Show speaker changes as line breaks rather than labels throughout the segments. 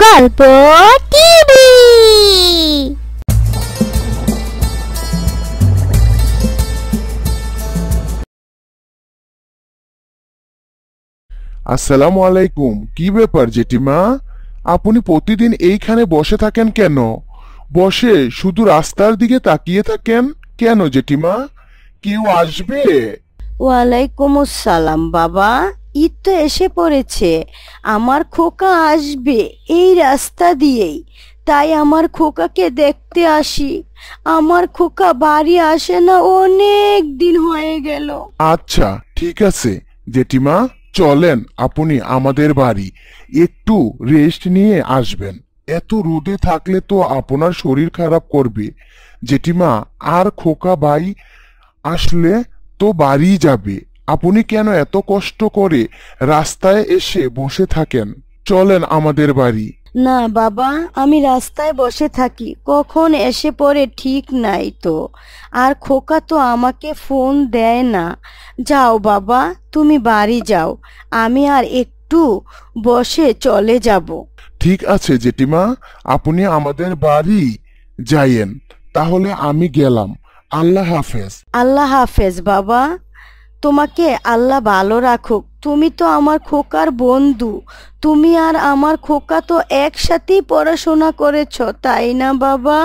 গল্প টিভি।
আসসালামু আলাইকুম। কি ব্যাপার জেঠিমা, আপনি প্রতিদিন এইখানে বসে থাকেন কেন? বসে শুধু রাস্তার দিকে তাকিয়ে থাকেন কেন জেঠিমা? কেউ আসবে?
ওয়ালাইকুম আসসালাম বাবা। ঈদ তো এসে পড়েছে, আমার খোকা আসবে এই রাস্তা দিয়েই, তাই আমার খোকাকে দেখতে আসি। আমার খোকা বাড়ি আসে না, অনেক দিন হয়ে গেল।
আচ্ছা ঠিক আছে জেঠিমা, চলেন আপনি আমাদের বাড়ি, একটু রেস্ট নিয়ে আসবেন। এত রোদে থাকলে তো আপনার শরীর খারাপ করবে জেঠিমা। আর খোকা ভাই আসলে তো বাড়ি যাবে, আপনি কেন এত কষ্ট করে রাস্তায় এসে বসে থাকেন? চলেন আমাদের বাড়ি।
না বাবা, আমি রাস্তায় বসে থাকি, কখন এসে পড়ে ঠিক নাই তো। আর খোকা তো আমাকে ফোন দেয় না। যাও বাবা, তুমি বাড়ি যাও, আমি আর একটু বসে চলে যাব।
ঠিক আছে জেঠিমা, আপনি আমাদের বাড়ি যাইয়েন, তাহলে আমি গেলাম। আল্লাহ হাফেজ।
আল্লাহ হাফেজ বাবা, তোমাকে আল্লাহ ভালো রাখুক। তুমি তো আমার খোকার বন্ধু, তুমি আর আমার খোকা তো একসাথেই পড়াশোনা করেছ, তাই না বাবা?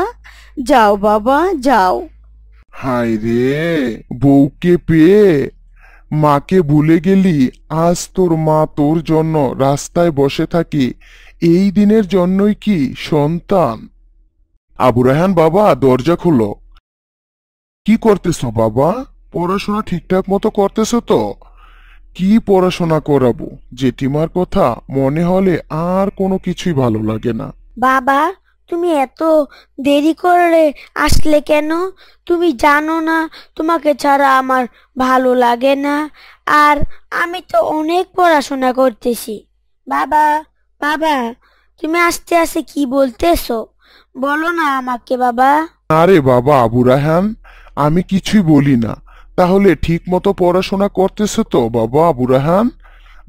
যাও বাবা যাও।
হায় রে, বউকে পেয়ে মাকে ভুলে গেলি। আজ তোর মা তোর জন্য রাস্তায় বসে থাকে, এই দিনের জন্যই কি সন্তান? আবু রায়হান বাবা, দরজা খুলো। কি করতেছো বাবা? পড়াশোনা ঠিকঠাক মতো করতেছো তো? কি পড়াশোনা করাবো? জেঠিমার কথা মনে হলে আর কোনো কিছুই ভালো লাগে না।
বাবা, তুমি এত দেরি করে আসলে কেন? তুমি জানো না তোমাকে ছাড়া আমার ভালো লাগে না? আর আমি তো অনেক পড়াশোনা করতেছি। বাবা, বাবা, তুমি আস্তে আস্তে কি বলতেছো? বলো না আমাকে বাবা।
আরে বাবা আবু রায়হান, আমি কিছুই বলি না। তাহলে ঠিক মতো পড়াশোনা করতেছে তো বাবা আবু রায়হান?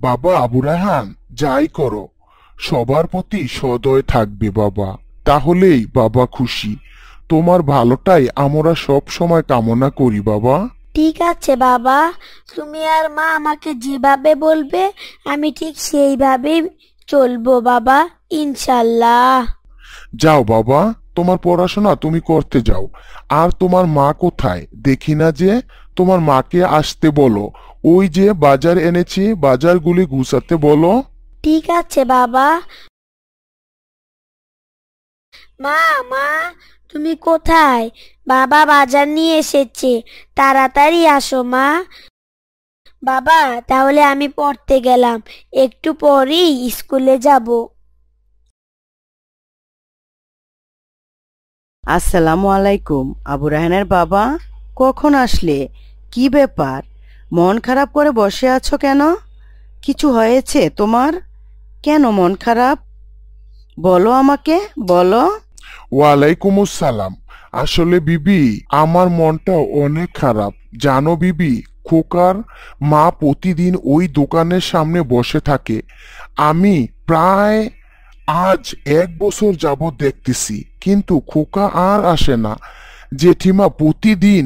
বাবা আবু রায়হান, যাই করো সবার প্রতি সদয় থাকবে বাবা, তাহলেই বাবা খুশি। তোমার ভালোটাই আমরা সব সময় কামনা করি বাবা।
ঠিক আছে বাবা, তুমি আর মা আমাকে যেভাবে বলবে আমি ঠিক সেইভাবেই চলবো বাবা, ইনশাল্লাহ।
যাও বাবা, তোমার পড়াশোনা তুমি করতে যাও। আর তোমার মা কোথায়? দেখি না যে। তোমার মাকে আসতে বলো, ওই যে বাজার এনেছি, বাজারগুলি গুছাতে বলো।
ঠিক আছে বাবা। মা, মা, তুমি কোথায়? বাবা বাজার নিয়ে এসেছে, তাড়াতাড়ি আসো মা। বাবা, তাহলে আমি পড়তে গেলাম, একটু পরেই স্কুলে যাব।
আসসালামু আলাইকুম। আবু রায়হানের বাবা, কখন আসলে? কি ব্যাপার, মন খারাপ করে বসে আছো কেন? কিছু হয়েছে তোমার? কেন মন খারাপ? বলো আমাকে, বলো।
ওয়ালাইকুম আসসালাম। আসলে বিবি, আমার মনটা অনেক খারাপ জানো বিবি। খোকার মা প্রতিদিন ওই দোকানের সামনে বসে থাকে। আমি প্রায় আজ 1 বছর যাবৎ দেখতেছি, কিন্তু খোকা আর আসে না। জেঠিমা প্রতিদিন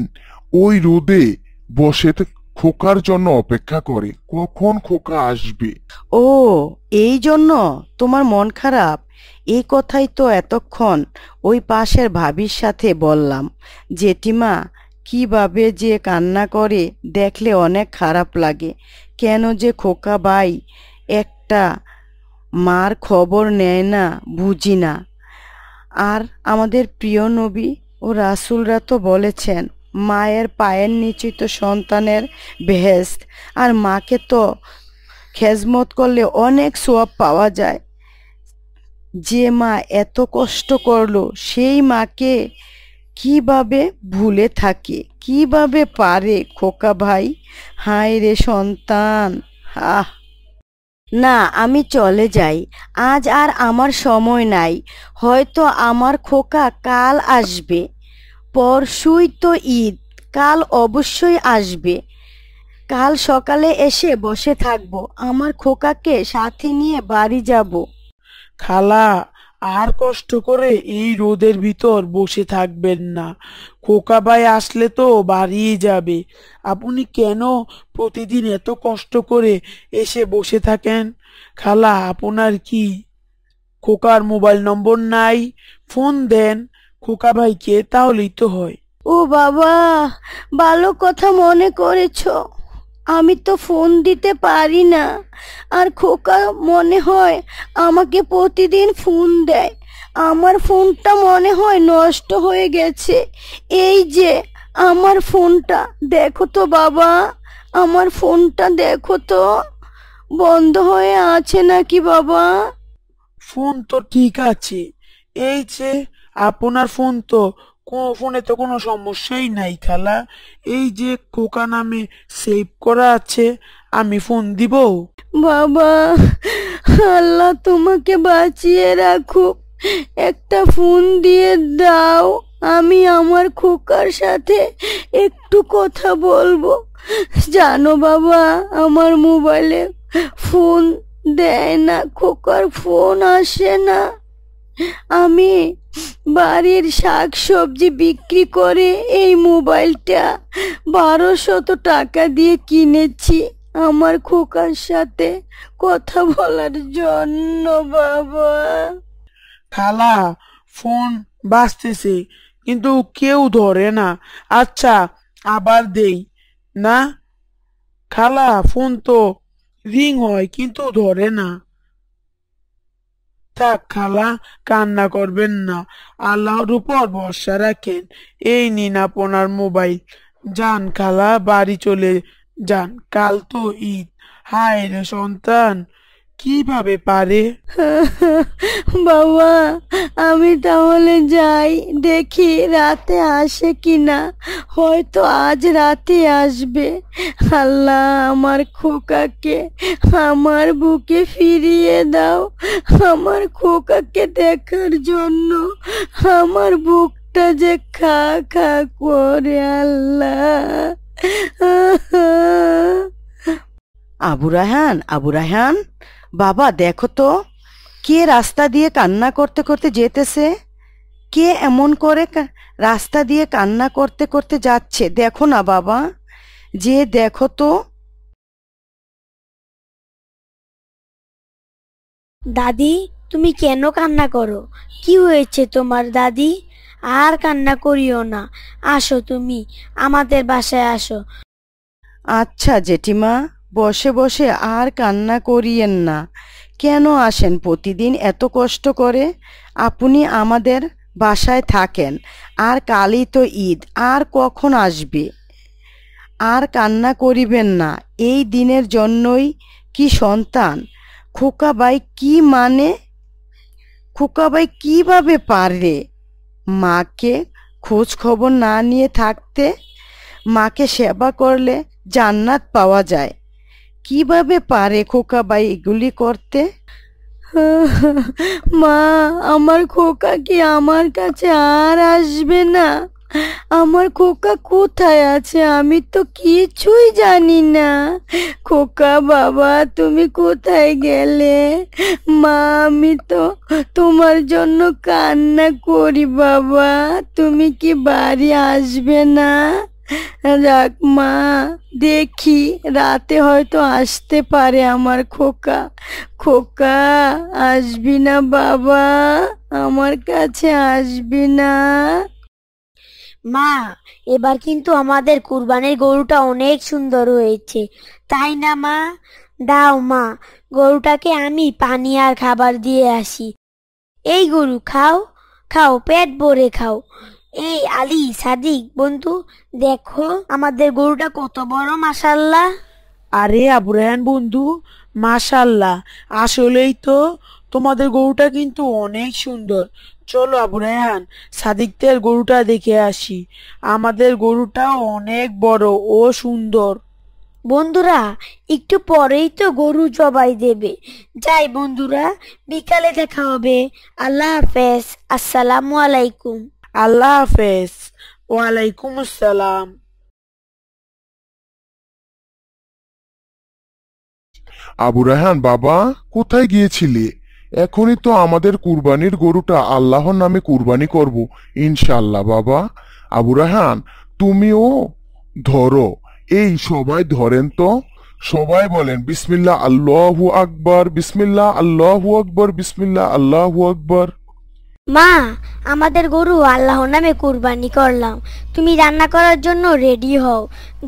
ওই রোদে বসে খোকার জন্য অপেক্ষা করে, কখন খোকা আসবে।
ও, এই জন্য তোমার মন খারাপ? এই কথাই তো এতক্ষণ ওই পাশের ভাবির সাথে বললাম। জেঠিমা কিভাবে যে কান্না করে দেখলে অনেক খারাপ লাগে। কেন যে খোকা ভাই একটা মার খবর নেয় না, বুঝি না। আর আমাদের প্রিয় নবী ও রাসূলরা তো বলেছেন, মায়ের পায়ের নিচেই তো সন্তানের বেহেশত। আর মাকে তো খেজমত করলে অনেক সওয়াব পাওয়া যায়। যে মা এত কষ্ট করলো, সেই মাকে কিভাবে ভুলে থাকে, কিভাবে পারে খোকা ভাই? হায় রে সন্তান, আহ! না, আমি চলে যাই, আজ আর আমার সময় নাই। হয়তো আমার খোকা কাল আসবে। পরশুই তো ঈদ, কাল অবশ্যই আসবে। কাল সকালে এসে বসে থাকবো, আমার খোকাকে সাথে নিয়ে বাড়ি যাব।
খালা, আর কষ্ট করে এই রোদের ভিতর বসে থাকবেন না। খোকা ভাই আসলে তো বাড়িয়ে যাবে। আপনি কেন প্রতিদিন এত কষ্ট করে এসে বসে থাকেন? খালা, আপনার কি খোকার মোবাইল নম্বর নাই? ফোন দেন খোকা ভাইকে, তাহলেই তো হয়।
ও বাবা, ভালো কথা মনে করেছো। আমি তো ফোন দিতে পারি না। আর খোকা মনে হয় আমাকে প্রতিদিন ফোন দেয়। আমার ফোনটা মনে হয় নষ্ট হয়ে গেছে। এই যে আমার ফোনটা দেখো তো বাবা, আমার ফোনটা দেখো তো, বন্ধ হয়ে আছে নাকি বাবা?
ফোন তো ঠিক আছে। এই যে আপনার ফোন তো, ফোনে তো কোনো সমস্যাই নাই খালা। এই যে খোকা নামে সেভ করা আছে, আমি ফোন দিব।
বাবা, আল্লাহ তোমাকে বাঁচিয়ে রাখুক। একটা ফোন দিয়ে দাও, আমি আমার খোকার সাথে একটু কথা বলবো। জানো বাবা, আমার মোবাইলে ফোন দেয় না, খোকার ফোন আসে না। আমি বাড়ির শাক সবজি বিক্রি করে এই মোবাইলটা 1200 টাকা দিয়ে কিনেছি আমার খোকার সাথে কথা বলার জন্য বাবা।
খালা, ফোন বাজতেছে কিন্তু কেউ ধরে না। আচ্ছা, আবার দেই না। খালা, ফোন তো রিং হয় কিন্তু ধরে না। থাক খালা, কান্না করবেন না, আল্লাহর উপর ভরসা রাখেন। এই নিন আপনার মোবাইল। যান খালা, বাড়ি চলে যান, কাল তো ঈদ। হায় রে সন্তান, কিভাবে পারে।
বাবা, আমি তাহলে যাই, দেখি রাতে আসে কিনা। হয়তো আজ রাতে আসবে। আল্লাহ, আমার খোকাকে আমার বুকে ফিরিয়ে দাও। আমার খোকাকে দেখার জন্য আমার বুকটা যে খা খা করে আল্লাহ। আবু রায়হান, আবু রায়হান, বাবা দেখো তো, কে রাস্তা দিয়ে কান্না করতে করতে যেতেছে? কে এমন করে রাস্তা দিয়ে কান্না করতে করতে যাচ্ছে? দেখো না বাবা, যে দেখো তো।
দাদি, তুমি কেন কান্না করো? কি হয়েছে তোমার দাদি? আর কান্না করিও না। আসো, তুমি আমাদের বাসায় আসো।
আচ্ছা জেঠিমা, বসে বসে আর কান্না করিয়েন না। কেন আসেন প্রতিদিন এত কষ্ট করে? আপনি আমাদের বাসায় থাকেন। আর কালই তো ঈদ, আর কখন আসবে? আর কান্না করিবেন না। এই দিনের জন্যই কি সন্তান? খোকাবাই কি মানে? খোকাবাই কিভাবে পারে মাকে খোঁজ খবর না নিয়ে থাকতে? মাকে সেবা করলে জান্নাত পাওয়া যায়। কিভাবে পারে খোকাবাই এগুলি করতে? মা, আমার খোকা কি আমার কাছে আর আসবে না? আমার খোকা কোথায় আছে আমি তো কিছুই জানি না। খোকা বাবা, তুমি কোথায় গেলে? মা, আমি তো তোমার জন্য কান্না করি বাবা, তুমি কি বাড়ি আসবে না? যাক মা, দেখি রাতে হয়তো আসতে পারে আমার খোকা। খোকা, আসবি না বাবা? আমার কাছে আসবি না?
মা, এবার কিন্তু আমাদের কুরবানির গরুটা অনেক সুন্দর হয়েছে, তাই না মা? দাও মা, গরুটাকে আমি পানি আর খাবার দিয়ে আসি। এই গরু খাও, খাও, পেট ভরে খাও। এই আলী, সাদিক বন্ধু, দেখো আমাদের গরুটা কত বড়, মাশাআল্লাহ।
আরে আবু রায়হান বন্ধু, মাশাল্লাহ, আসলেই তো তোমাদের গরুটা কিন্তু অনেক সুন্দর। চলো আবু রায়হান, সাদিকদের গরুটা দেখে আসি। আমাদের গরুটাও অনেক বড় ও সুন্দর।
বন্ধুরা, একটু পরেই তো গরু জবাই দেবে। যাই বন্ধুরা, বিকালে দেখা হবে। আল্লাহ হাফেজ, আসসালামু আলাইকুম।
আল্লাহ হাফেজ। ওয়ালাইকুম আসসালাম।
আবু রায়হান বাবা, কোথায় গিয়েছিলে? এখনই তো আমাদের কুরবানির গরুটা আল্লাহর নামে কুরবানি করব ইনশাল্লাহ। বাবা আবু রায়হান, তুমিও ধরো। এই সবাই ধরেন তো, সবাই বলেন বিসমিল্লাহ আল্লাহু আকবার, বিসমিল্লাহ আল্লাহু আকবার, বিসমিল্লাহ আল্লাহু আকবার।
মা, আমাদের গরু আল্লাহর নামে কুরবানি করলাম। তুমি রান্না করার জন্য রেডি হও।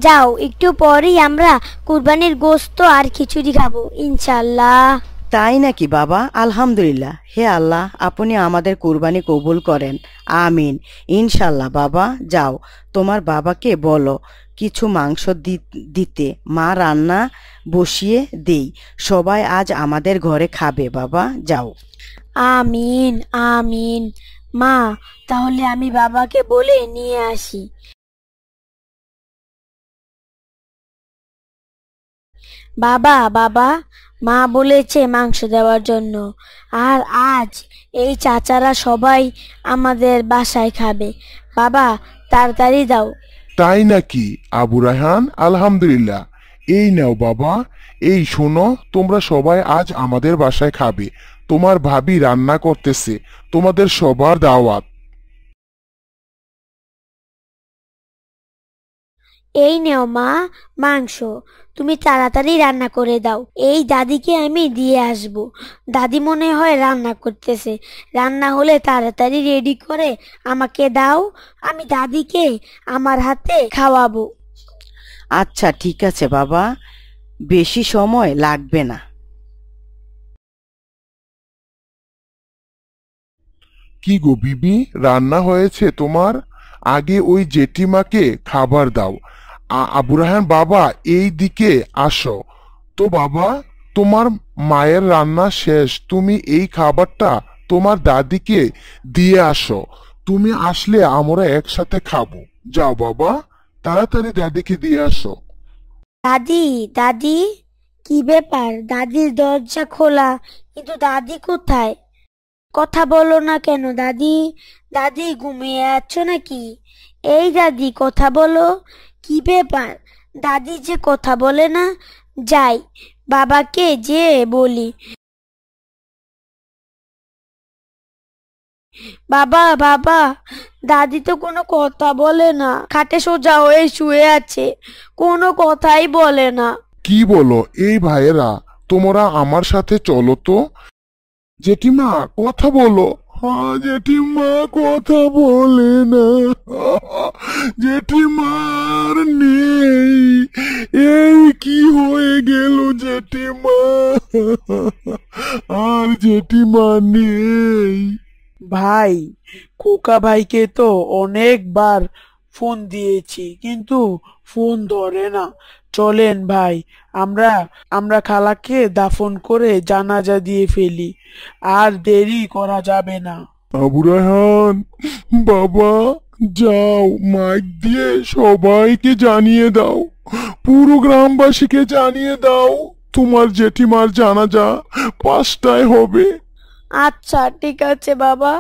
যাও, একটু পরেই আমরা কুরবানির গোশত আর খিচুড়ি খাবো ইনশাল্লাহ।
তাই নাকি বাবা? আলহামদুলিল্লাহ। হে আল্লাহ, আপনি আমাদের কুরবানি কবুল করেন, আমিন। ইনশাল্লাহ। বাবা যাও, তোমার বাবাকে বলো কিছু মাংস দিতে, মা রান্না বসিয়ে দেই। সবাই আজ আমাদের ঘরে খাবে। বাবা যাও।
আমিন আমিন। মা, তাহলে আমি বাবাকে বলে নিয়ে আসি। বাবা বাবা, মা বলেছে মাংস দেওয়ার জন্য। আর আজ এই চাচারা সবাই আমাদের বাসায় খাবে। বাবা, তাড়াতাড়ি দাও।
তাই নাকি আবু রায়হান? আলহামদুলিল্লাহ। এই নাও বাবা, এই শোনো, তোমরা সবাই আজ আমাদের বাসায় খাবে। তোমার ভাবি রান্না করতেছে, তোমাদের সবার দাওয়াত।
এই নেও মা, মাংস। তুমি তাড়াতাড়ি রান্না করে দাও। এই দাদিকে আমি দিয়ে আসব। দাদি মনে হয় রান্না করতেছে। রান্না হলে তাড়াতাড়ি রেডি করে আমাকে দাও, আমি দাদিকে আমার হাতে খাওয়াবো।
আচ্ছা ঠিক আছে বাবা, বেশি সময় লাগবে না।
কি গো বিবি, রান্না হয়েছে তোমার? আগে ওই জেঠিমাকে খাবার দাও। আবু রায়হান বাবা, এই দিকে আসো তো। বাবা, তোমার মায়ের রান্না শেষ, তুমি এই খাবারটা তোমার দাদিকে দিয়ে আসো। তুমি আসলে আমরা একসাথে খাবো। যাও বাবা, তাড়াতাড়ি দাদিকে দিয়ে আসো।
দাদি দাদি, কি ব্যাপার? দাদির দরজা খোলা, কিন্তু দাদি কোথায়? কথা বলো না কেন দাদি? দাদি ঘুমিয়ে আছো নাকি? এই দাদি, কথা বলো। কি ব্যাপার? দাদি যে কথা বলে না। যাই, বাবাকে যে বলি। বাবা বাবা, দাদি তো কোনো কথা বলে না। খাটে সোজা হয়ে শুয়ে আছে, কোনো কথাই বলে না।
কি বলো এই ভাইয়েরা, তোমরা আমার সাথে চলো তো। জেঠিমা কথা বলো। হ্যাঁ জেঠিমা কথা বলে না, জেঠিমার নেই। এই কি হয়ে গেল জেঠিমা, আর জেঠিমা নেই।
ভাই, খোকা ভাইকে তো অনেকবার ফোন দিয়েছি, কিন্তু ফোন ধরে না। চলেন ভাই, আমরা আমরা খালাকে দাফন করে জানাজা দিয়ে ফেলি। আর দেরি করা যাবে না।
আবু রায়হান বাবা, যাও মাইক দিয়ে সবাইকে জানিয়ে দাও, পুরো গ্রামবাসীকে জানিয়ে দাও তোমার জেঠিমার জানাজা 5টায় হবে।
আচ্ছা ঠিক আছে বাবা,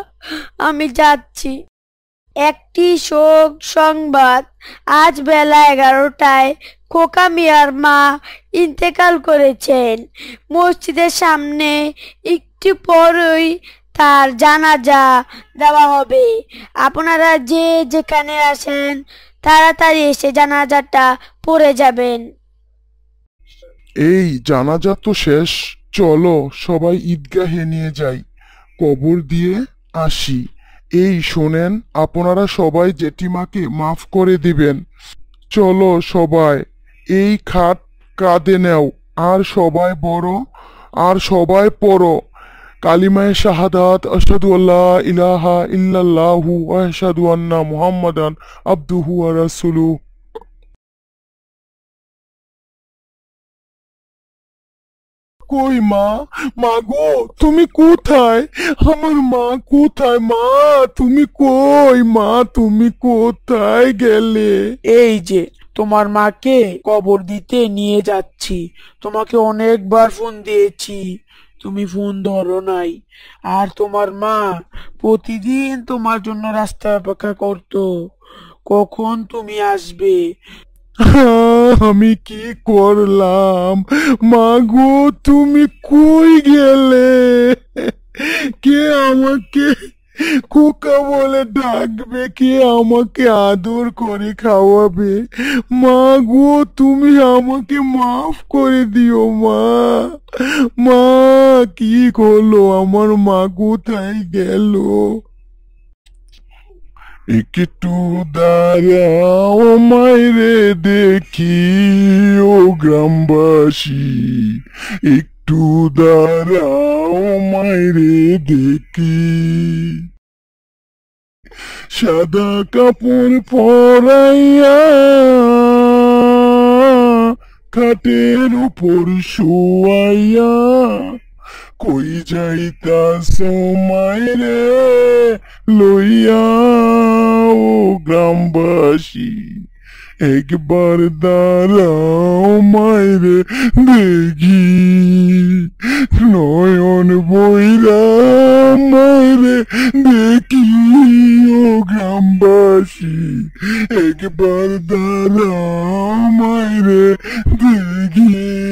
আমি যাচ্ছি। একটি শোক সংবাদ। আজ বেলা 11টায় খোকা মিয়ার মা ইন্তেকাল করেছেন। মসজিদের সামনে একটু পরই তার জানাজা দেওয়া হবে। আপনারা যে যেখানে আছেন তাড়াতাড়ি এসে জানাজাটা পড়ে যাবেন।
এই জানাজা তো শেষ, চলো সবাই ঈদগাহে নিয়ে যাই, কবর দিয়ে আসি। এই শোনেন, আপনারা সবাই জেঠিমাকে মাফ করে দিবেন। চলো সবাই, এই খাট কাঁধে নেও, আর সবাই বড়, আর সবাই পড়ো কালিমায়ে শাহাদাত, আশহাদু আল্লা ইলাহা ইল্লাল্লাহু ওয়া আশহাদু আন্না মুহাম্মাদান আবদুহু ওয়া রাসূলুহু। কই মা, মা গো তুমি কোথায়? আমার মা কোথায়? মা তুমি কই? মা তুমি কোথায় গেলে?
এই যে তোমার মাকে কবর দিতে নিয়ে যাচ্ছি। তোমাকে অনেকবার ফোন দিয়েছি, তুমি ফোন ধরো নাই। আর তোমার মা প্রতিদিন তোমার জন্য রাস্তায় অপেক্ষা করতো, কখন তুমি আসবে।
আমি কি করলাম? মা গো, তুমি কই গেলে? কে আমাকে খোকা বলে ডাকবে? কে আমাকে আদর করে খাওয়াবে? মা গো, তুমি আমাকে মাফ করে দিও মা। মা, কি হলো? আমার মা কোথায় গেল? একটু দাঁড়াও, মাইরে দেখি ও গ্রামবাসী। একটু দাঁড়াও, মাইরে দেখি। সাদা কাপড় পরাইয়া খাটের উপর শুয়াইয়া কই যাইতাছ মাইরে লইয়া ও গ্রামবাসী? একবার দাঁড়াও, মাইরে দেখি। নয়ন বইরা মাইরে দেখি ও গ্রামবাসী। একবার দাঁড়াও, মাইরে দেখি।